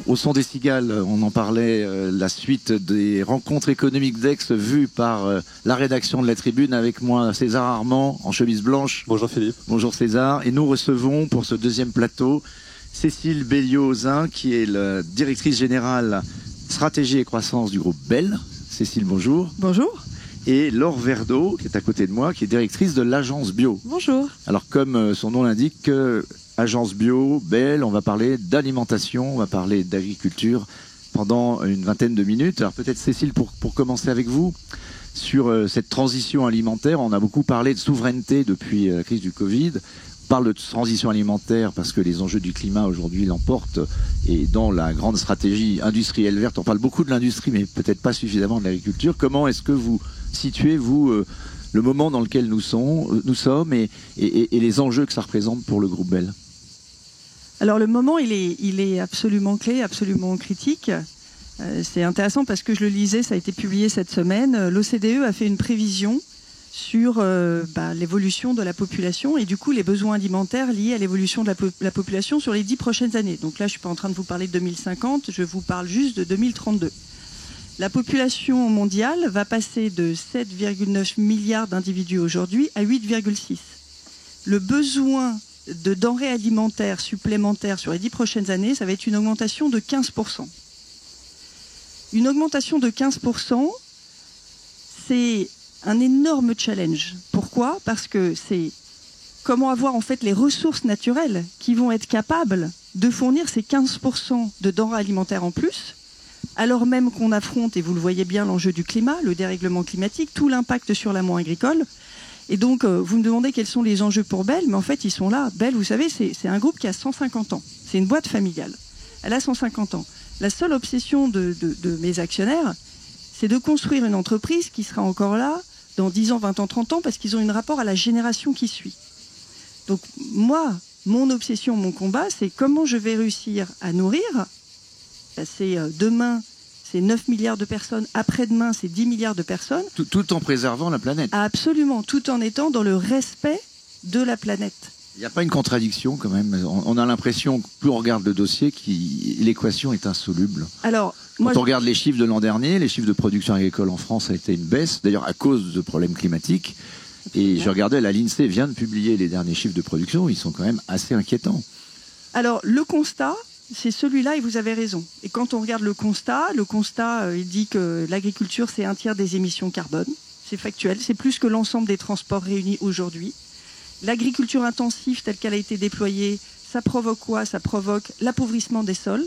au son des cigales, on en parlait, la suite des rencontres économiques d'Aix vues par la rédaction de la Tribune, avec moi César Armand en chemise blanche. Bonjour Philippe. Bonjour César. Et nous recevons pour ce deuxième plateau Cécile Belliot-Ozin, qui est la directrice générale stratégie et croissance du groupe Bell. Cécile, bonjour. Bonjour. Et Laure Verdeau, qui est à côté de moi, qui est directrice de l'agence bio. Bonjour. Alors comme son nom l'indique, agence bio, Bell, on va parler d'alimentation, on va parler d'agriculture pendant une vingtaine de minutes. Alors peut-être Cécile, pour commencer avec vous, sur cette transition alimentaire, on a beaucoup parlé de souveraineté depuis la crise du Covid. On parle de transition alimentaire parce que les enjeux du climat aujourd'hui l'emportent, et dans la grande stratégie industrielle verte, on parle beaucoup de l'industrie mais peut-être pas suffisamment de l'agriculture. Comment est-ce que vous situez, vous, le moment dans lequel nous sommes et les enjeux que ça représente pour le groupe Bell? Alors le moment, il est absolument clé, absolument critique. C'est intéressant parce que je le lisais, ça a été publié cette semaine. L'OCDE a fait une prévision sur l'évolution de la population et du coup les besoins alimentaires liés à l'évolution de la population sur les 10 prochaines années. Donc là, je ne suis pas en train de vous parler de 2050, je vous parle juste de 2032. La population mondiale va passer de 7,9 milliards d'individus aujourd'hui à 8,6. Le besoin de denrées alimentaires supplémentaires sur les 10 prochaines années, ça va être une augmentation de 15%. Une augmentation de 15%, c'est un énorme challenge. Pourquoi? Parce que c'est comment avoir en fait les ressources naturelles qui vont être capables de fournir ces 15% de denrées alimentaires en plus, alors même qu'on affronte, et vous le voyez bien, l'enjeu du climat, le dérèglement climatique, tout l'impact sur l'amont agricole. Et donc, vous me demandez quels sont les enjeux pour Bell, mais en fait, ils sont là. Bell, vous savez, c'est un groupe qui a 150 ans. C'est une boîte familiale. Elle a 150 ans. La seule obsession de mes actionnaires, c'est de construire une entreprise qui sera encore là dans 10 ans, 20 ans, 30 ans, parce qu'ils ont un rapport à la génération qui suit. Donc, moi, mon obsession, mon combat, c'est comment je vais réussir à nourrir. C'est demain, c'est 9 milliards de personnes. Après-demain, c'est 10 milliards de personnes. Tout en préservant la planète. Absolument, tout en étant dans le respect de la planète. Il n'y a pas une contradiction quand même. On a l'impression, plus on regarde le dossier, que l'équation est insoluble. Alors, quand on regarde les chiffres de l'an dernier, les chiffres de production agricole en France a été une baisse, d'ailleurs à cause de problèmes climatiques. Et je regardais, l'INSEE vient de publier les derniers chiffres de production, ils sont quand même assez inquiétants. Alors, le constat, c'est celui-là, et vous avez raison. Et quand on regarde le constat, il dit que l'agriculture, c'est 1/3 des émissions carbone. C'est factuel, c'est plus que l'ensemble des transports réunis aujourd'hui. L'agriculture intensive, telle qu'elle a été déployée, ça provoque quoi? Ça provoque l'appauvrissement des sols.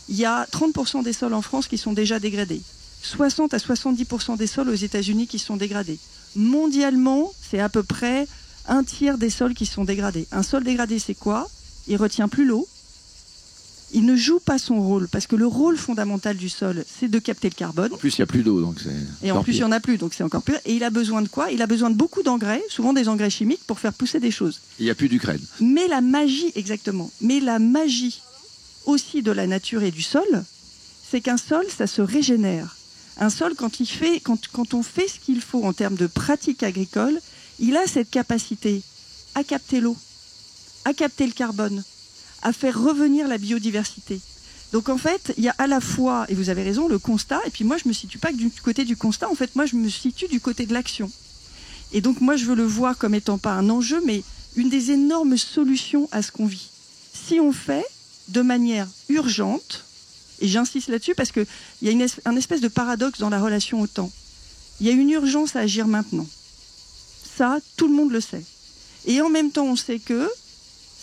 Il y a 30% des sols en France qui sont déjà dégradés. 60 à 70% des sols aux États-Unis qui sont dégradés. Mondialement, c'est à peu près 1/3 des sols qui sont dégradés. Un sol dégradé, c'est quoi? Il retient plus l'eau. Il ne joue pas son rôle, parce que le rôle fondamental du sol, c'est de capter le carbone. En plus, il n'y a plus d'eau, donc c'est... Et en plus, il n'y en a plus, donc c'est encore pire. Et il a besoin de quoi? Il a besoin de beaucoup d'engrais, souvent des engrais chimiques, pour faire pousser des choses. Il n'y a plus d'Ukraine. Mais la magie, exactement, mais la magie aussi de la nature et du sol, c'est qu'un sol, ça se régénère. Un sol, quand on fait ce qu'il faut en termes de pratique agricole, il a cette capacité à capter l'eau, à capter le carbone, à faire revenir la biodiversité. Donc en fait, il y a à la fois, et vous avez raison, le constat, et puis moi je ne me situe pas que du côté du constat, en fait moi je me situe du côté de l'action. Et donc moi je veux le voir comme étant pas un enjeu, mais une des énormes solutions à ce qu'on vit. Si on fait de manière urgente, et j'insiste là-dessus parce qu'il y a un espèce de paradoxe dans la relation au temps. Il y a une urgence à agir maintenant. Ça, tout le monde le sait. Et en même temps, on sait que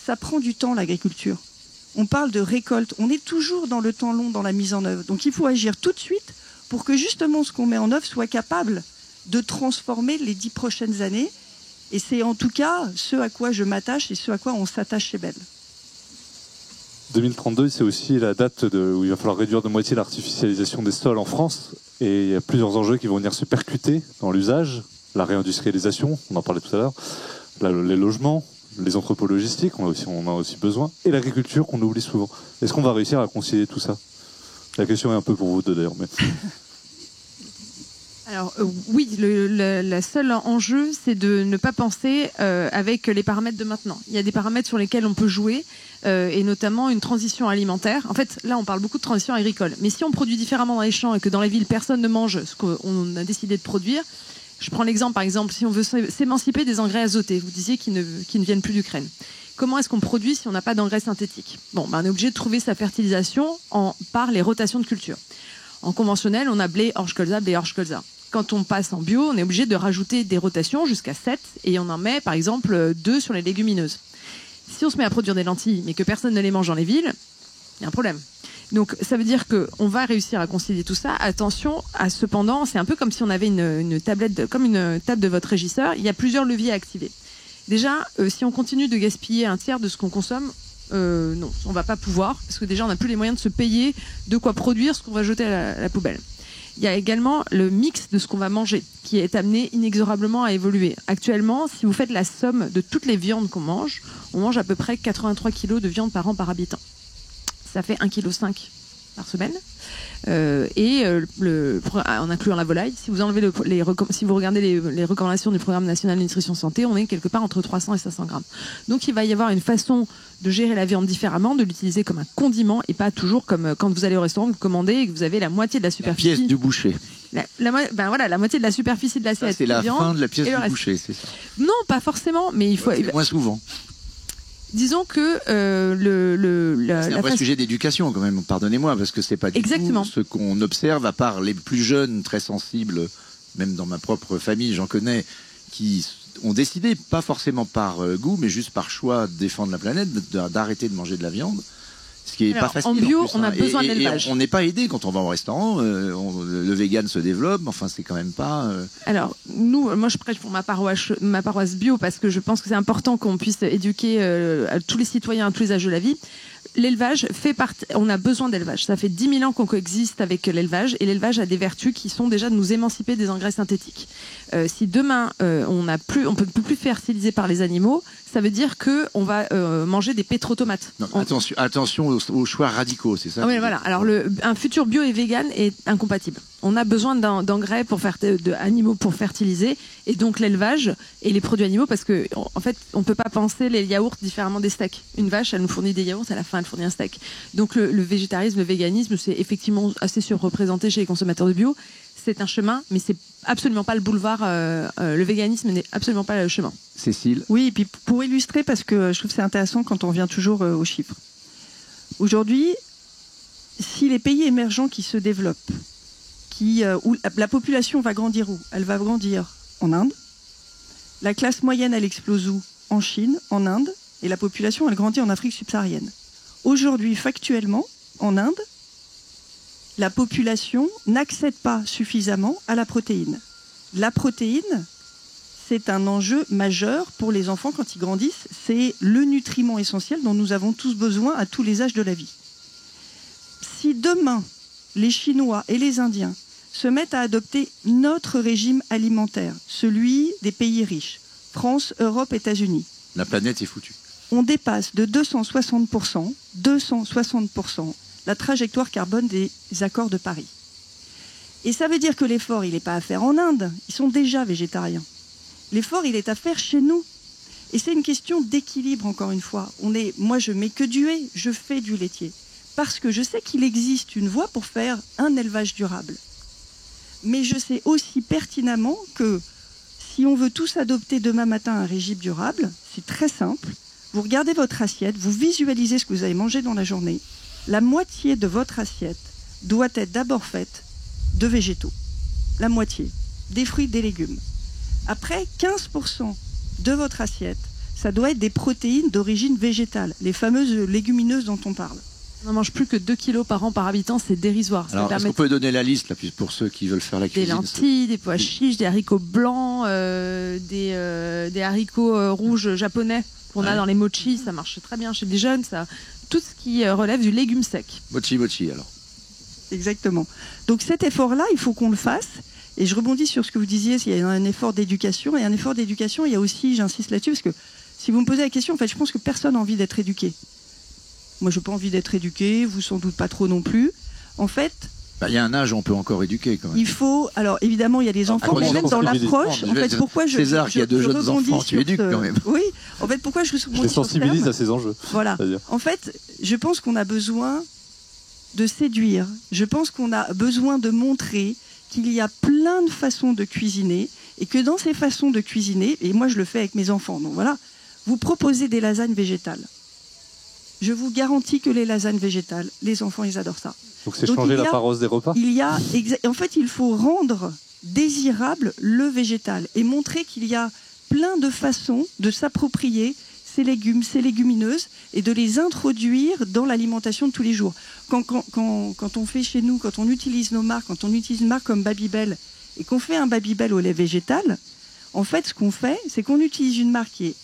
ça prend du temps, l'agriculture. On parle de récolte. On est toujours dans le temps long, dans la mise en œuvre. Donc il faut agir tout de suite pour que justement ce qu'on met en œuvre soit capable de transformer les 10 prochaines années. Et c'est en tout cas ce à quoi je m'attache et ce à quoi on s'attache chez Bell. 2032, c'est aussi la date où il va falloir réduire de moitié l'artificialisation des sols en France. Et il y a plusieurs enjeux qui vont venir se percuter dans l'usage. La réindustrialisation, on en parlait tout à l'heure, les logements, les entrepôts logistiques, on a aussi besoin, et l'agriculture qu'on oublie souvent. Est-ce qu'on va réussir à concilier tout ça? La question est un peu pour vous deux d'ailleurs. Mais... Alors oui, la seule enjeu, c'est de ne pas penser avec les paramètres de maintenant. Il y a des paramètres sur lesquels on peut jouer, et notamment une transition alimentaire. En fait, là, on parle beaucoup de transition agricole. Mais si on produit différemment dans les champs et que dans la ville, personne ne mange ce qu'on a décidé de produire, je prends l'exemple, par exemple, si on veut s'émanciper des engrais azotés, vous disiez qu'ils ne viennent plus d'Ukraine. Comment est-ce qu'on produit si on n'a pas d'engrais synthétiques? Bon, on est obligé de trouver sa fertilisation par les rotations de culture. En conventionnel, on a blé, orge, colza, blé, orge, colza. Quand on passe en bio, on est obligé de rajouter des rotations jusqu'à 7 et on en met par exemple 2 sur les légumineuses. Si on se met à produire des lentilles mais que personne ne les mange dans les villes, il y a un problème. Donc ça veut dire qu'on va réussir à concilier tout ça. Attention, cependant, c'est un peu comme si on avait une tablette, comme une table de votre régisseur, il y a plusieurs leviers à activer. Déjà, si on continue de gaspiller un tiers de ce qu'on consomme, non, on va pas pouvoir, parce que déjà on n'a plus les moyens de se payer de quoi produire ce qu'on va jeter à la poubelle. Il y a également le mix de ce qu'on va manger, qui est amené inexorablement à évoluer. Actuellement, si vous faites la somme de toutes les viandes qu'on mange, on mange à peu près 83 kg de viande par an par habitant. Ça fait 1,5 kg par semaine. En incluant la volaille, si vous enlevez si vous regardez les recommandations du Programme national de nutrition santé, on est quelque part entre 300 et 500 grammes. Donc il va y avoir une façon de gérer la viande différemment, de l'utiliser comme un condiment et pas toujours comme quand vous allez au restaurant, vous commandez et que vous avez la moitié de la superficie. La pièce du boucher. La moitié de la superficie de l'assiette. C'est la fin de la pièce du boucher, c'est ça? Non, pas forcément, mais il faut. Moins souvent. Disons que c'est un vrai sujet d'éducation quand même, pardonnez-moi, parce que c'est pas du tout ce qu'on observe, à part les plus jeunes, très sensibles, même dans ma propre famille, j'en connais, qui ont décidé, pas forcément par goût, mais juste par choix de défendre la planète, d'arrêter de manger de la viande. Ce qui est pas facile. En bio, en plus, on a besoin d'élevage. On n'est pas aidé quand on va au restaurant. Le vegan se développe. Enfin, c'est quand même pas. Alors, moi, je prêche pour ma paroisse bio parce que je pense que c'est important qu'on puisse éduquer tous les citoyens à tous les âges de la vie. L'élevage fait partie. On a besoin d'élevage. Ça fait 10 000 ans qu'on coexiste avec l'élevage et l'élevage a des vertus qui sont déjà de nous émanciper des engrais synthétiques. Si demain on peut plus fertiliser par les animaux, ça veut dire que on va manger des pétrotomates. Non, attention aux choix radicaux, c'est ça? Ah oui, voilà. Alors un futur bio et vegan est incompatible. On a besoin d'engrais pour faire animaux pour fertiliser et donc l'élevage et les produits animaux parce que en fait on peut pas penser les yaourts différemment des steaks. Une vache elle nous fournit des yaourts, à la fin elle fournit un steak. Donc le végétarisme, le véganisme c'est effectivement assez surreprésenté chez les consommateurs de bio. C'est un chemin, mais c'est absolument pas le boulevard. Le véganisme n'est absolument pas le chemin. Cécile? Oui, et puis pour illustrer, parce que je trouve que c'est intéressant quand on revient toujours aux chiffres. Aujourd'hui, si les pays émergents qui se développent, où la population va grandir où? Elle va grandir en Inde. La classe moyenne, elle explose où? En Chine, en Inde. Et la population, elle grandit en Afrique subsaharienne. Aujourd'hui, factuellement, en Inde, la population n'accède pas suffisamment à la protéine. La protéine, c'est un enjeu majeur pour les enfants quand ils grandissent. C'est le nutriment essentiel dont nous avons tous besoin à tous les âges de la vie. Si demain, les Chinois et les Indiens se mettent à adopter notre régime alimentaire, celui des pays riches, France, Europe, États-Unis, la planète est foutue. On dépasse de 260%, la trajectoire carbone des accords de Paris. Et ça veut dire que l'effort, il n'est pas à faire en Inde. Ils sont déjà végétariens. L'effort, il est à faire chez nous. Et c'est une question d'équilibre, encore une fois. Moi, je mets que du lait, je fais du laitier. Parce que je sais qu'il existe une voie pour faire un élevage durable. Mais je sais aussi pertinemment que si on veut tous adopter demain matin un régime durable, c'est très simple. Vous regardez votre assiette, vous visualisez ce que vous avez mangé dans la journée. La moitié de votre assiette doit être d'abord faite de végétaux. La moitié. Des fruits, des légumes. Après, 15% de votre assiette, ça doit être des protéines d'origine végétale, les fameuses légumineuses dont on parle. On ne mange plus que 2 kilos par an par habitant, c'est dérisoire. Alors, est-ce qu'on peut donner la liste là, pour ceux qui veulent faire la cuisine? Des lentilles, des pois chiches, des haricots blancs, des haricots rouges japonais qu'on a dans les mochis, ça marche très bien chez les jeunes, ça. Tout ce qui relève du légume sec. Mochi alors. Exactement. Donc cet effort-là, il faut qu'on le fasse. Et je rebondis sur ce que vous disiez, il y a un effort d'éducation. Et un effort d'éducation, il y a aussi, j'insiste là-dessus, parce que si vous me posez la question, en fait, je pense que personne n'a envie d'être éduqué. Moi, je n'ai pas envie d'être éduqué, vous sans doute pas trop non plus. En fait... Il y a un âge où on peut encore éduquer quand même. Il faut, alors évidemment, il y a des enfants, mais même dans l'approche, en fait, pourquoi je... César, qui a 2 jeunes enfants, tu éduques quand même. Oui, en fait, pourquoi je les sensibilise à ces enjeux. Voilà. En fait, je pense qu'on a besoin de séduire. Je pense qu'on a besoin de montrer qu'il y a plein de façons de cuisiner et que dans ces façons de cuisiner, et moi je le fais avec mes enfants, donc voilà, vous proposez des lasagnes végétales. Je vous garantis que les lasagnes végétales, les enfants, ils adorent ça. Donc c'est changer la part des repas. En fait, il faut rendre désirable le végétal et montrer qu'il y a plein de façons de s'approprier ces légumes, ces légumineuses et de les introduire dans l'alimentation de tous les jours. Quand on fait chez nous, quand on utilise nos marques, quand on utilise une marque comme Babybel et qu'on fait un Babybel au lait végétal, en fait, ce qu'on fait, c'est qu'on utilise une marque qui est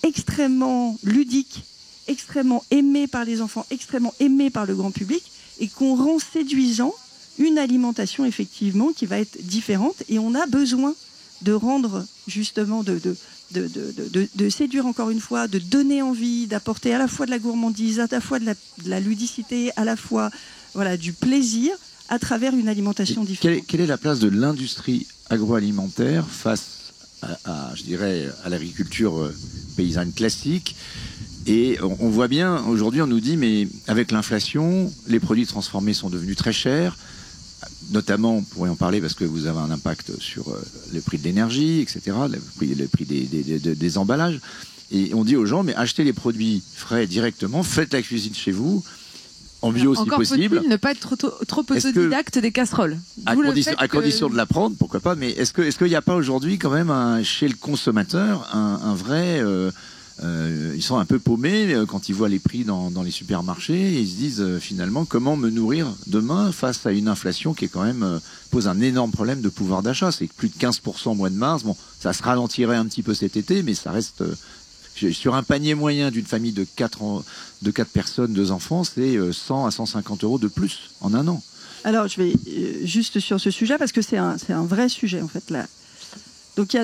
extrêmement ludique, extrêmement aimée par les enfants, extrêmement aimée par le grand public et qu'on rend séduisant une alimentation effectivement qui va être différente et on a besoin de rendre justement de séduire encore une fois, de donner envie, d'apporter à la fois de la gourmandise, à la fois de la ludicité, à la fois du plaisir à travers une alimentation différente. Quelle est la place de l'industrie agroalimentaire face je dirais, à l'agriculture paysanne classique? Et on voit bien, aujourd'hui on nous dit, mais avec l'inflation, les produits transformés sont devenus très chers. Notamment, on pourrait en parler parce que vous avez un impact sur le prix de l'énergie, etc., le prix des emballages. Et on dit aux gens, mais achetez les produits frais directement, faites la cuisine chez vous, en bio si possible. Encore faut-il ne pas être trop autodidacte des casseroles. À condition de l'apprendre, pourquoi pas. Mais est-ce qu'il n'y a pas aujourd'hui quand même chez le consommateur un vrai... ils sont un peu paumés quand ils voient les prix dans les supermarchés et ils se disent finalement comment me nourrir demain face à une inflation qui est quand même pose un énorme problème de pouvoir d'achat. C'est plus de 15% au mois de mars. Bon, ça se ralentirait un petit peu cet été, mais ça reste sur un panier moyen d'une famille de 4 personnes, 2 enfants, c'est 100 à 150 euros de plus en un an. Alors je vais juste sur ce sujet parce que c'est un vrai sujet en fait là. Donc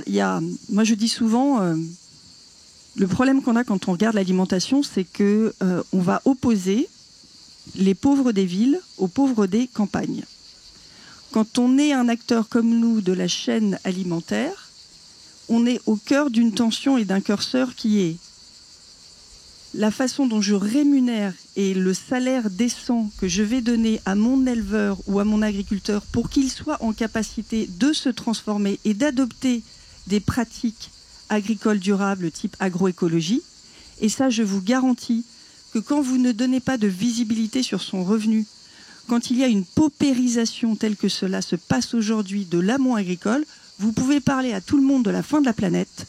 moi je dis souvent. Le problème qu'on a quand on regarde l'alimentation, c'est que on va opposer les pauvres des villes aux pauvres des campagnes. Quand on est un acteur comme nous de la chaîne alimentaire, on est au cœur d'une tension et d'un curseur qui est la façon dont je rémunère et le salaire décent que je vais donner à mon éleveur ou à mon agriculteur pour qu'il soit en capacité de se transformer et d'adopter des pratiques agricole durable type agroécologie. Et ça, je vous garantis que quand vous ne donnez pas de visibilité sur son revenu, quand il y a une paupérisation telle que cela se passe aujourd'hui de l'amont agricole, vous pouvez parler à tout le monde de la fin de la planète.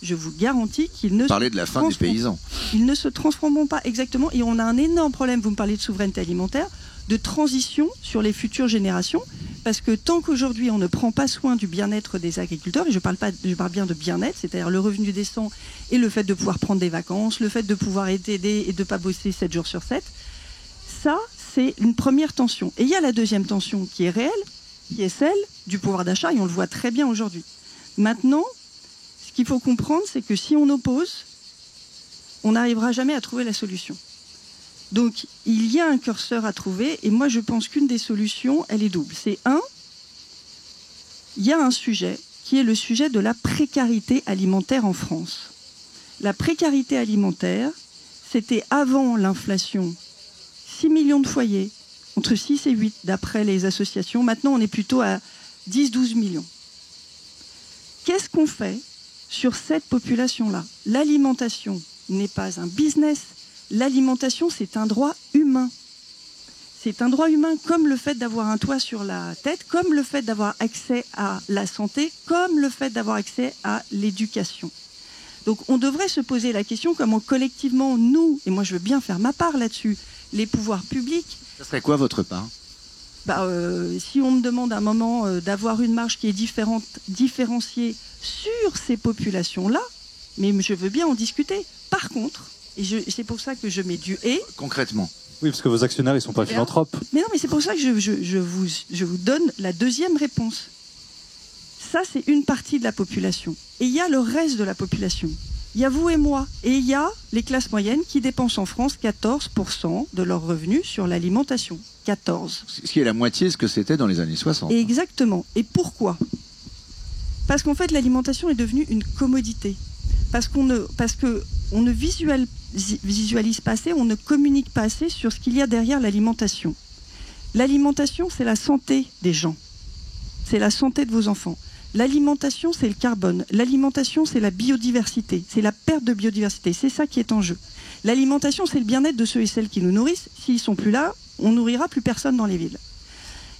Je vous garantis qu'ils ne parler de la fin des paysans. Ils ne se transformeront pas exactement. Et on a un énorme problème, vous me parlez de souveraineté alimentaire, de transition sur les futures générations. Parce que tant qu'aujourd'hui on ne prend pas soin du bien-être des agriculteurs, et je parle bien de bien-être, c'est-à-dire le revenu décent et le fait de pouvoir prendre des vacances, le fait de pouvoir être aidé et de ne pas bosser 7 jours sur 7, ça c'est une première tension. Et il y a la deuxième tension qui est réelle, qui est celle du pouvoir d'achat, et on le voit très bien aujourd'hui. Maintenant, ce qu'il faut comprendre, c'est que si on oppose, on n'arrivera jamais à trouver la solution. Donc, il y a un curseur à trouver, et moi je pense qu'une des solutions, elle est double. C'est il y a un sujet qui est le sujet de la précarité alimentaire en France. La précarité alimentaire, c'était avant l'inflation 6 millions de foyers, entre 6 et 8 d'après les associations. Maintenant, on est plutôt à 10-12 millions. Qu'est-ce qu'on fait sur cette population-là? L'alimentation n'est pas un business. L'alimentation, c'est un droit humain. C'est un droit humain comme le fait d'avoir un toit sur la tête, comme le fait d'avoir accès à la santé, comme le fait d'avoir accès à l'éducation. Donc on devrait se poser la question comment collectivement, nous, et moi je veux bien faire ma part là-dessus, les pouvoirs publics... Ça serait quoi votre part? Si on me demande à un moment d'avoir une marge qui est différenciée sur ces populations-là, mais je veux bien en discuter. Par contre... Et c'est pour ça que je mets du « et ». Concrètement. Oui, parce que vos actionnaires, ils ne sont pas philanthropes. Mais non, mais c'est pour ça que je vous donne la deuxième réponse. Ça, c'est une partie de la population. Et il y a le reste de la population. Il y a vous et moi. Et il y a les classes moyennes qui dépensent en France 14% de leurs revenus sur l'alimentation. 14. Ce qui est la moitié de ce que c'était dans les années 60. Exactement. Et pourquoi ? Parce qu'en fait, l'alimentation est devenue une commodité. Parce qu'on ne visualise pas assez, on ne communique pas assez sur ce qu'il y a derrière l'alimentation. L'alimentation, c'est la santé des gens. C'est la santé de vos enfants. L'alimentation, c'est le carbone. L'alimentation, c'est la biodiversité. C'est la perte de biodiversité. C'est ça qui est en jeu. L'alimentation, c'est le bien-être de ceux et celles qui nous nourrissent. S'ils ne sont plus là, on nourrira plus personne dans les villes.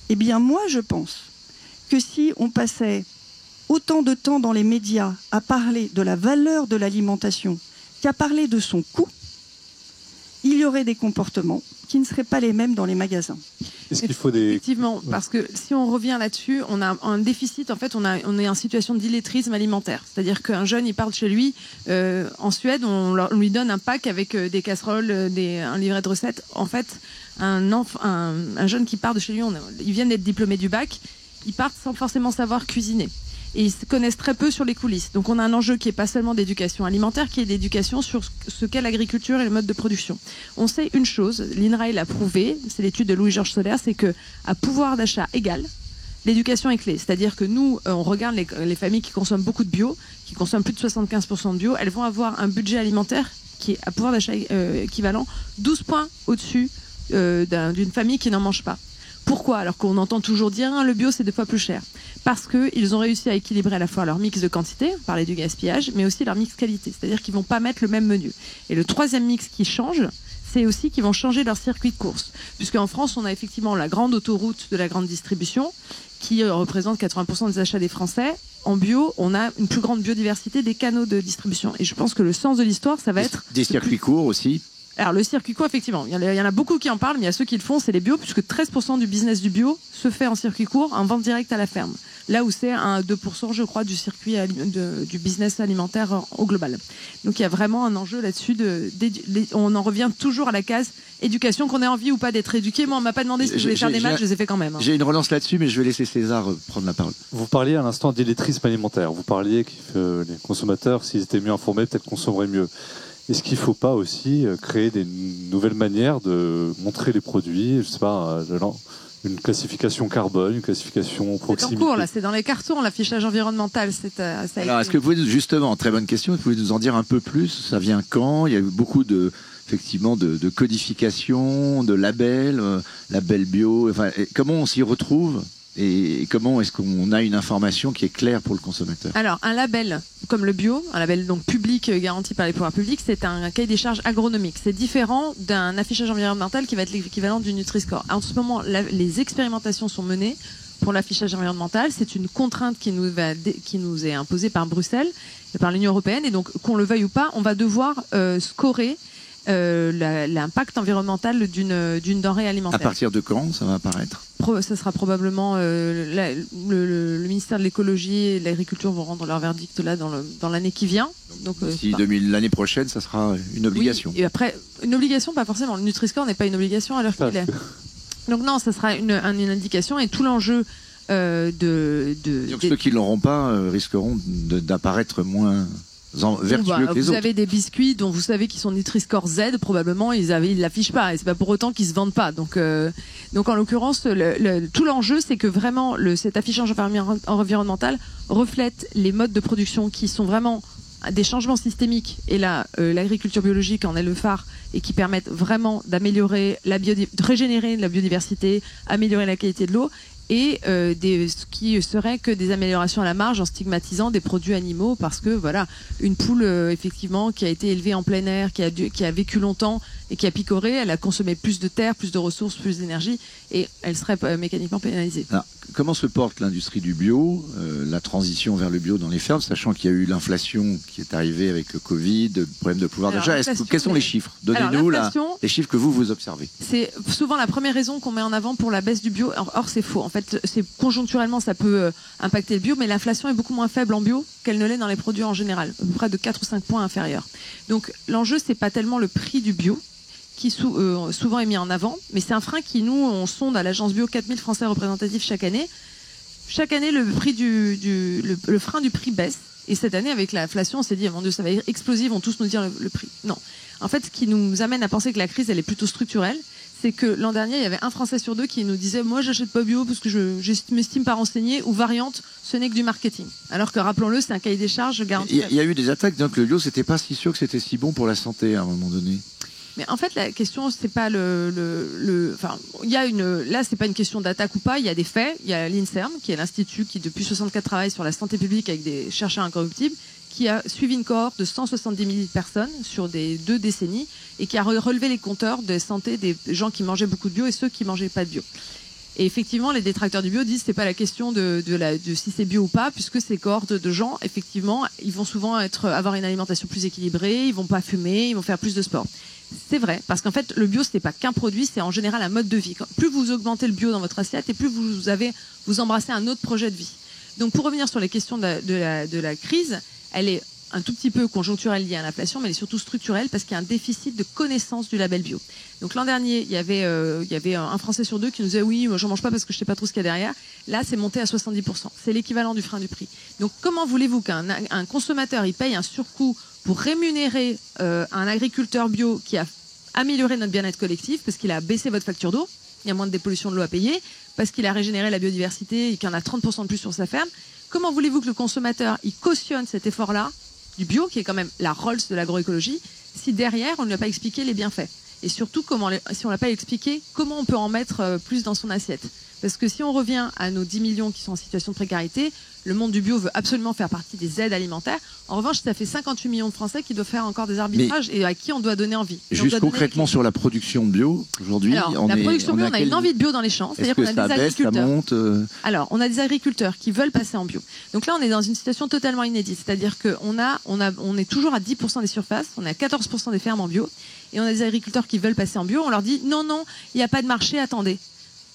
Eh bien, moi, je pense que si on passait autant de temps dans les médias à parler de la valeur de l'alimentation qu'à parler de son coût, il y aurait des comportements qui ne seraient pas les mêmes dans les magasins. Est-ce qu'il faut des... Effectivement, parce que si on revient là-dessus, on a un déficit, en fait, on est en situation d'illettrisme alimentaire. C'est-à-dire qu'un jeune, il part de chez lui, en Suède, on lui donne un pack avec des casseroles, un livret de recettes. En fait, un jeune qui part de chez lui, il vient d'être diplômé du bac, ils partent sans forcément savoir cuisiner. Et ils se connaissent très peu sur les coulisses. Donc on a un enjeu qui n'est pas seulement d'éducation alimentaire, qui est d'éducation sur ce qu'est l'agriculture et le mode de production. On sait une chose, l'INRAE l'a prouvé, c'est l'étude de Louis-Georges Solaire, c'est qu'à pouvoir d'achat égal, l'éducation est clé. C'est-à-dire que nous, on regarde les familles qui consomment beaucoup de bio, qui consomment plus de 75% de bio, elles vont avoir un budget alimentaire qui est à pouvoir d'achat équivalent 12 points au-dessus d'une famille qui n'en mange pas. Pourquoi ? Alors qu'on entend toujours dire le bio c'est 2 fois plus cher. Parce qu'ils ont réussi à équilibrer à la fois leur mix de quantité, parler du gaspillage, mais aussi leur mix qualité. C'est-à-dire qu'ils ne vont pas mettre le même menu. Et le troisième mix qui change, c'est aussi qu'ils vont changer leur circuit de course. Puisqu'en France, on a effectivement la grande autoroute de la grande distribution qui représente 80% des achats des Français. En bio, on a une plus grande biodiversité des canaux de distribution. Et je pense que le sens de l'histoire, ça va être... Des circuits courts aussi. Alors le circuit court, effectivement, il y en a beaucoup qui en parlent, mais il y a ceux qui le font, c'est les bio, puisque 13% du business du bio se fait en circuit court, en vente directe à la ferme. Là où c'est 2%, je crois, du circuit du business alimentaire au global. Donc il y a vraiment un enjeu là-dessus. On en revient toujours à la case éducation, qu'on ait envie ou pas d'être éduqué. Moi, on m'a pas demandé si je voulais faire des maths, je les ai fait quand même. J'ai une relance là-dessus, mais je vais laisser César prendre la parole. Vous parliez à l'instant d'illettrisme alimentaire. Vous parliez que les consommateurs, s'ils étaient mieux informés, peut-être consomeraient mieux. Est-ce qu'il ne faut pas aussi créer des nouvelles manières de montrer les produits, je sais pas, une classification carbone, une classification proximité? C'est en cours, là, c'est dans les cartons, l'affichage environnemental. Alors, est-ce que vous pouvez, justement, très bonne question, vous pouvez nous en dire un peu plus? Ça vient quand? Il y a eu beaucoup effectivement, de codification, de labels, label bio. Enfin, comment on s'y retrouve? Et comment est-ce qu'on a une information qui est claire pour le consommateur? Alors, un label comme le bio, un label donc public garanti par les pouvoirs publics, c'est un cahier des charges agronomique. C'est différent d'un affichage environnemental qui va être l'équivalent du Nutri-Score. En ce moment, les expérimentations sont menées pour l'affichage environnemental. C'est une contrainte qui nous est imposée par Bruxelles et par l'Union européenne. Et donc, qu'on le veuille ou pas, on va devoir scorer l'impact environnemental d'une denrée alimentaire. À partir de quand ça va apparaître? Ça sera probablement le ministère de l'écologie et de l'agriculture vont rendre leur verdict là dans l'année qui vient. Donc, l'année prochaine, ça sera une obligation. Oui, et après, une obligation, pas forcément. Le Nutri-Score n'est pas une obligation à l'heure qu'il est. Donc non, ça sera une indication et tout l'enjeu Donc ceux qui ne l'auront pas risqueront d'apparaître moins vertueux que les autres. Vous avez des biscuits dont vous savez qu'ils sont Nutri-Score Z, probablement ils l'affichent pas, et c'est pas pour autant qu'ils se vendent pas. Donc en l'occurrence, tout l'enjeu, c'est que vraiment cet affichage environnemental reflète les modes de production qui sont vraiment des changements systémiques. Et là, l'agriculture biologique en est le phare et qui permettent vraiment d'améliorer de régénérer la biodiversité, améliorer la qualité de l'eau. Et ce qui serait que des améliorations à la marge en stigmatisant des produits animaux, parce que voilà, une poule effectivement qui a été élevée en plein air, qui a vécu longtemps et qui a picoré, elle a consommé plus de terre, plus de ressources, plus d'énergie, et elle serait mécaniquement pénalisée. Alors, comment se porte l'industrie du bio, la transition vers le bio dans les fermes, sachant qu'il y a eu l'inflation qui est arrivée avec le Covid, le problème de pouvoir d'achat? Quels sont les chiffres? Donnez-nous les chiffres que vous observez. C'est souvent la première raison qu'on met en avant pour la baisse du bio. Or, c'est faux. En fait, conjoncturellement, ça peut impacter le bio, mais l'inflation est beaucoup moins faible en bio qu'elle ne l'est dans les produits en général, à peu près de 4 ou 5 points inférieurs. Donc, l'enjeu, c'est pas tellement le prix du bio, qui souvent est mis en avant, mais c'est un frein qui, nous, on sonde à l'agence bio 4000 Français représentatifs chaque année. Chaque année, le frein du prix baisse, Et cette année, avec l'inflation, on s'est dit, mon Dieu, ça va être explosif, ils vont tous nous dire le prix. Non. En fait, ce qui nous amène à penser que la crise, elle est plutôt structurelle, c'est que l'an dernier, il y avait un Français sur 2 qui nous disait, moi, j'achète pas bio parce que je m'estime pas renseigné, ou variante, ce n'est que du marketing. Alors que, rappelons-le, c'est un cahier des charges garanti. Il y a eu des attaques, donc le bio, c'était pas si sûr que c'était si bon pour la santé à un moment donné. Mais en fait, la question, c'est pas enfin, il y a là, c'est pas une question d'attaque ou pas. Il y a des faits. Il y a l'INSERM, qui est l'institut qui, depuis 64, travaille sur la santé publique avec des chercheurs incorruptibles, qui a suivi une cohorte de 170 000 personnes sur 2 décennies et qui a relevé les compteurs de santé des gens qui mangeaient beaucoup de bio et ceux qui mangeaient pas de bio. Et effectivement, les détracteurs du bio disent que c'est pas la question de si c'est bio ou pas, puisque ces cohortes de gens, effectivement, ils vont souvent avoir une alimentation plus équilibrée, ils vont pas fumer, ils vont faire plus de sport. C'est vrai, parce qu'en fait, le bio, ce n'est pas qu'un produit, c'est en général un mode de vie. Plus vous augmentez le bio dans votre assiette, et plus vous embrassez un autre projet de vie. Donc, pour revenir sur les questions de la crise, elle est un tout petit peu conjoncturelle liée à l'inflation, mais elle est surtout structurelle parce qu'il y a un déficit de connaissance du label bio. Donc l'an dernier, il y avait un Français sur 2 qui nous disait oui, moi j'en mange pas parce que je sais pas trop ce qu'il y a derrière. Là, c'est monté à 70%. C'est l'équivalent du frein du prix. Donc comment voulez-vous qu'un consommateur il paye un surcoût pour rémunérer un agriculteur bio qui a amélioré notre bien-être collectif parce qu'il a baissé votre facture d'eau, il y a moins de dépollution de l'eau à payer, parce qu'il a régénéré la biodiversité et qu'il y en a 30% de plus sur sa ferme. Comment voulez-vous que le consommateur il cautionne cet effort-là du bio, qui est quand même la Rolls de l'agroécologie, si derrière on ne lui a pas expliqué les bienfaits? Et surtout, si on ne l'a pas expliqué, comment on peut en mettre plus dans son assiette? Parce que si on revient à nos 10 millions qui sont en situation de précarité, le monde du bio veut absolument faire partie des aides alimentaires. En revanche, ça fait 58 millions de Français qui doivent faire encore des arbitrages et à qui on doit donner envie. Juste concrètement sur la production bio, aujourd'hui, on a une envie de bio dans les champs. C'est-à-dire qu'on a des agriculteurs. Ça monte Alors, on a des agriculteurs qui veulent passer en bio. Donc là, on est dans une situation totalement inédite. C'est-à-dire qu'on est toujours à 10% des surfaces, on est à 14% des fermes en bio, et on a des agriculteurs qui veulent passer en bio. On leur dit non, il n'y a pas de marché, attendez.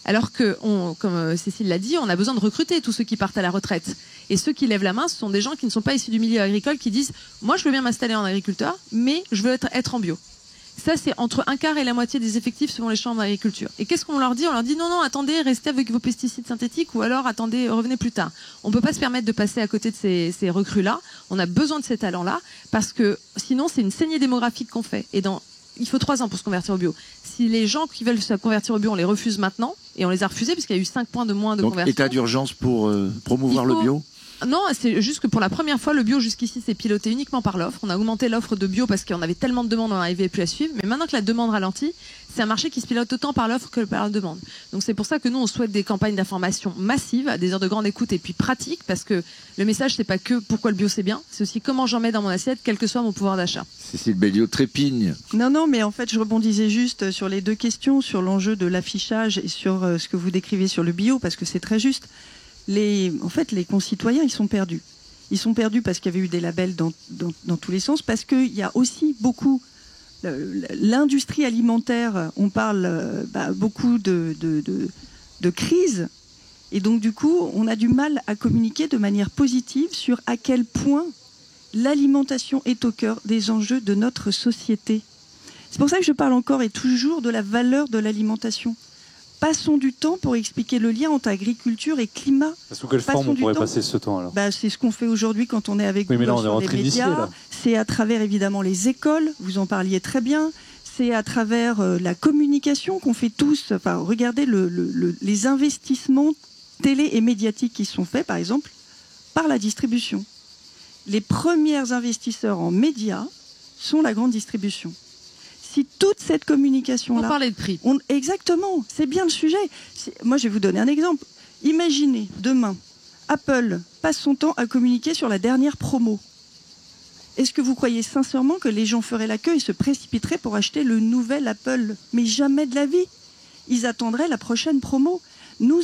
Alors que, comme Cécile l'a dit, on a besoin de recruter tous ceux qui partent à la retraite. Et ceux qui lèvent la main, ce sont des gens qui ne sont pas issus du milieu agricole, qui disent « Moi, je veux bien m'installer en agriculteur, mais je veux être en bio ». Ça, c'est entre un quart et la moitié des effectifs selon les chambres d'agriculture. Et qu'est-ce qu'on leur dit? On leur dit non, attendez, restez avec vos pesticides synthétiques ou alors attendez, revenez plus tard. On ne peut pas se permettre de passer à côté de ces recrues-là. On a besoin de ces talents-là parce que sinon, c'est une saignée démographique qu'on fait. Et il faut 3 ans pour se convertir au bio. Si les gens qui veulent se convertir au bio, on les refuse maintenant, et on les a refusés parce qu'il y a eu 5 points de moins de conversion. État d'urgence pour promouvoir le bio? Non, c'est juste que pour la première fois, le bio jusqu'ici c'est piloté uniquement par l'offre. On a augmenté l'offre de bio parce qu'on avait tellement de demandes, on n'arrivait plus à suivre. Mais maintenant que la demande ralentit, c'est un marché qui se pilote autant par l'offre que par la demande. Donc c'est pour ça que nous on souhaite des campagnes d'information massives, à des heures de grande écoute et puis pratiques, parce que le message c'est pas que pourquoi le bio c'est bien, c'est aussi comment j'en mets dans mon assiette, quel que soit mon pouvoir d'achat. Cécile Belliot trépigne. Non, mais en fait je rebondisais juste sur les 2 questions, sur l'enjeu de l'affichage et sur ce que vous décrivez sur le bio, parce que c'est très juste. En fait, les concitoyens, ils sont perdus. Ils sont perdus parce qu'il y avait eu des labels dans tous les sens, parce qu'il y a aussi beaucoup... L'industrie alimentaire, on parle beaucoup de crise, et donc du coup, on a du mal à communiquer de manière positive sur à quel point l'alimentation est au cœur des enjeux de notre société. C'est pour ça que je parle encore et toujours de la valeur de l'alimentation. Passons du temps pour expliquer le lien entre agriculture et climat. Sous quelle forme on pourrait passer ce temps alors? C'est ce qu'on fait aujourd'hui quand on est avec vous mais là, on est sur les médias. C'est à travers évidemment les écoles, vous en parliez très bien. C'est à travers la communication qu'on fait tous. Enfin, regardez les investissements télé et médiatiques qui sont faits, par exemple, par la distribution. Les premiers investisseurs en médias sont la grande distribution. Si toute cette communication-là... On parlait de prix. Exactement, c'est bien le sujet. Moi, je vais vous donner un exemple. Imaginez, demain, Apple passe son temps à communiquer sur la dernière promo. Est-ce que vous croyez sincèrement que les gens feraient la queue et se précipiteraient pour acheter le nouvel Apple? Mais jamais de la vie. Ils attendraient la prochaine promo. Nous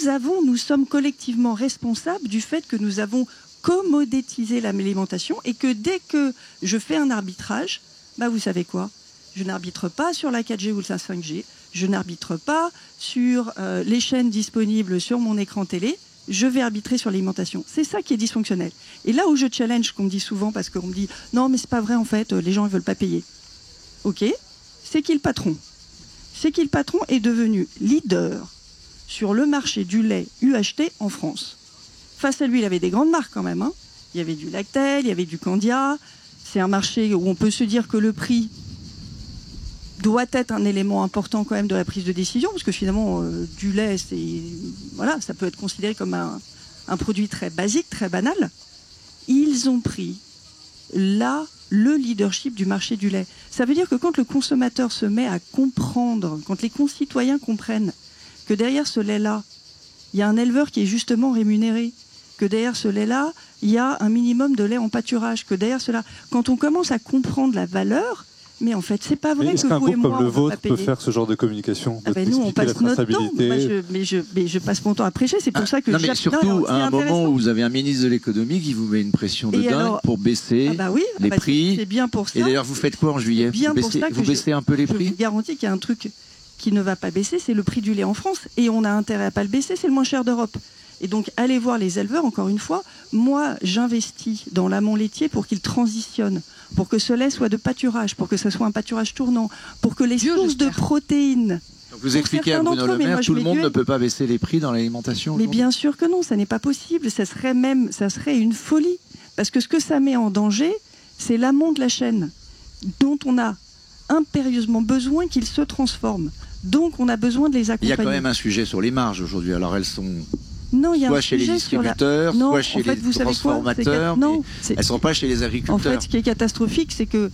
sommes collectivement responsables du fait que nous avons commodétisé l'alimentation et que dès que je fais un arbitrage, vous savez quoi? Je n'arbitre pas sur la 4G ou la 5G. Je n'arbitre pas sur les chaînes disponibles sur mon écran télé. Je vais arbitrer sur l'alimentation. C'est ça qui est dysfonctionnel. Et là où je challenge, qu'on me dit souvent, parce qu'on me dit « Non, mais c'est pas vrai, en fait, les gens ne veulent pas payer. » Ok, c'est qui le patron? C'est qui le patron est devenu leader sur le marché du lait UHT en France. Face à lui, il avait des grandes marques quand même. il y avait du Lactel, il y avait du Candia. C'est un marché où on peut se dire que le prix doit être un élément important quand même de la prise de décision, parce que finalement, du lait, voilà, ça peut être considéré comme un produit très basique, très banal. Ils ont pris le leadership du marché du lait. Ça veut dire que quand le consommateur se met à comprendre, quand les concitoyens comprennent que derrière ce lait-là, il y a un éleveur qui est justement rémunéré, que derrière ce lait-là, il y a un minimum de lait en pâturage, que derrière cela, quand on commence à comprendre la valeur, mais en fait, c'est pas vrai est-ce que qu'un vous et groupe moi, comme le on va vôtre pas peut payer. faire ce genre de communication, Ah ben nous, on d'expliquer passe la notre temps. traçabilité? Mais je passe mon temps à prêcher. C'est pour ça que Non, mais surtout, c'est à un moment intéressant. où vous avez un ministre de l'économie qui vous met une pression de Et dingue alors- pour baisser Ah bah oui, les prix. c'est bien pour ça. Et d'ailleurs, vous faites quoi en juillet? bien Vous pour baissez, ça que vous je- baissez un peu les Je prix? vous garantis qu'il y a un truc qui ne va pas baisser, c'est le prix du lait en France. Et on a intérêt à pas le baisser, c'est le moins cher d'Europe. Et donc, allez voir les éleveurs, encore une fois. Moi, j'investis dans l'amont laitier pour qu'il transitionne, pour que ce lait soit de pâturage, pour que ce soit un pâturage tournant, pour que les Bio, sources de j'espère. protéines... Donc vous Pour expliquez à certains Bruno d'entre eux, Le mais Maire, moi, je tout le mets monde du ne lait. peut pas baisser les prix dans l'alimentation Mais aujourd'hui. bien sûr que non, ça n'est pas possible. Ça serait une folie. Parce que ce que ça met en danger, c'est l'amont de la chaîne, dont on a impérieusement besoin qu'ils se transforment. Donc on a besoin de les Il y accompagner. a quand même un sujet sur les marges aujourd'hui. Alors elles sont Non, il y a soit un chez les sujet sur la- distributeurs, Non, soit en chez fait, les vous savez quoi, transformateurs, non, mais c'est- elles ne sont pas chez les En agriculteurs. fait, ce qui est catastrophique, c'est que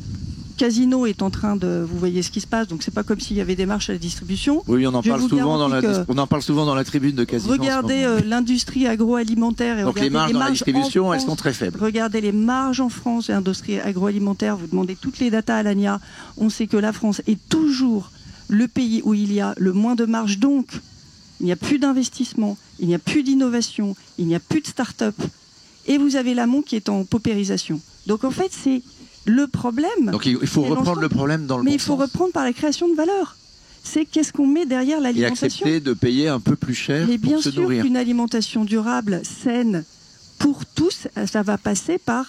Casino est en train de... Vous voyez ce qui se passe, donc c'est pas comme s'il y avait des marches à la distribution. Oui, on en Je parle vous souvent dans garantis la, que- on en parle souvent dans la tribune de Casino. en ce Regardez moment. l'industrie agroalimentaire et Donc les regardez marges dans la distribution, en elles France. sont très faibles. Regardez les marges en France de l'industrie agroalimentaire. Vous demandez toutes les datas à l'ANIA. On sait que la France est toujours le pays où il y a le moins de marge. Donc, il n'y a plus d'investissement, il n'y a plus d'innovation, il n'y a plus de start-up. Et vous avez l'amont qui est en paupérisation. Donc, en fait, c'est le problème. Donc il faut Et reprendre l'ensemble- le problème dans le Mais bon il faut sens. reprendre par la création de valeur. C'est qu'est-ce qu'on met derrière Et l'alimentation. accepter de payer un peu plus cher Mais bien pour se sûr nourrir. qu'une alimentation durable, saine, pour tous, ça va passer par,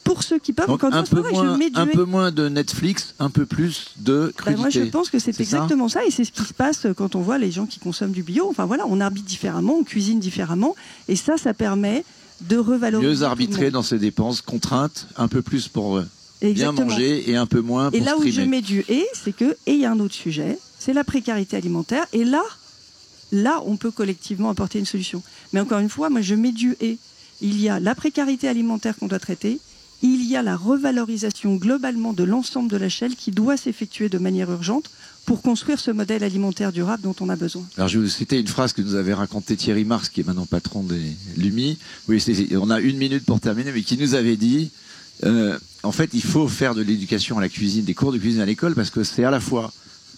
pour ceux qui peuvent, Donc encore un une fois, peu, je moins, mets du un lait. peu moins de Netflix, un peu plus de Ben, crudité. moi, je pense que c'est C'est ça exactement ça, et c'est ce qui se passe quand on voit les gens qui consomment du bio. Enfin voilà, on arbitre différemment, on cuisine différemment, et ça permet de revaloriser. Mieux tout le arbitrer monde. dans ses dépenses, contraintes, un peu plus pour bien Exactement. manger et un peu moins pour Et là où je streamer. mets du et, c'est que, et il y a un autre sujet, c'est la précarité alimentaire. Et là, on peut collectivement apporter une solution. Mais encore une fois, moi, je mets du et. Il y a la précarité alimentaire qu'on doit traiter. Il y a la revalorisation globalement de l'ensemble de la chaîne qui doit s'effectuer de manière urgente pour construire ce modèle alimentaire durable dont on a besoin. Alors je vais vous citer une phrase que nous avait racontée Thierry Marx, qui est maintenant patron des Lumi. Oui, on a 1 minute pour terminer, mais qui nous avait dit, en fait, il faut faire de l'éducation à la cuisine, des cours de cuisine à l'école, parce que c'est à la fois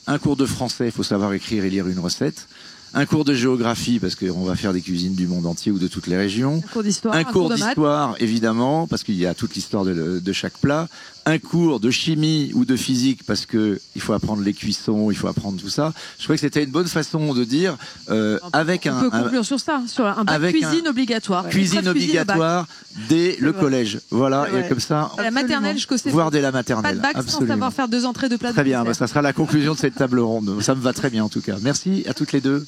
un cours de français, il faut savoir écrire et lire une recette, un cours de géographie, parce qu'on va faire des cuisines du monde entier ou de toutes les régions, Un cours d'histoire, un cours de maths. d'histoire, évidemment, parce qu'il y a toute l'histoire de chaque plat, un cours de chimie ou de physique, parce que il faut apprendre les cuissons, il faut apprendre tout ça. Je trouvais que c'était une bonne façon de dire, avec On peut un conclure sur ça, sur un bac avec cuisine obligatoire. cuisine Épreuve cuisine au bac. obligatoire dès le vrai. collège. Voilà, C'est et vrai. comme ça, À la maternelle jusqu'au CP. voire dès la Pas maternelle. de bac sans Absolument. savoir faire 2 entrées de plat. Très de bien, dessert. ça sera la conclusion de cette table ronde. Ça me va très bien en tout cas. Merci à toutes les deux.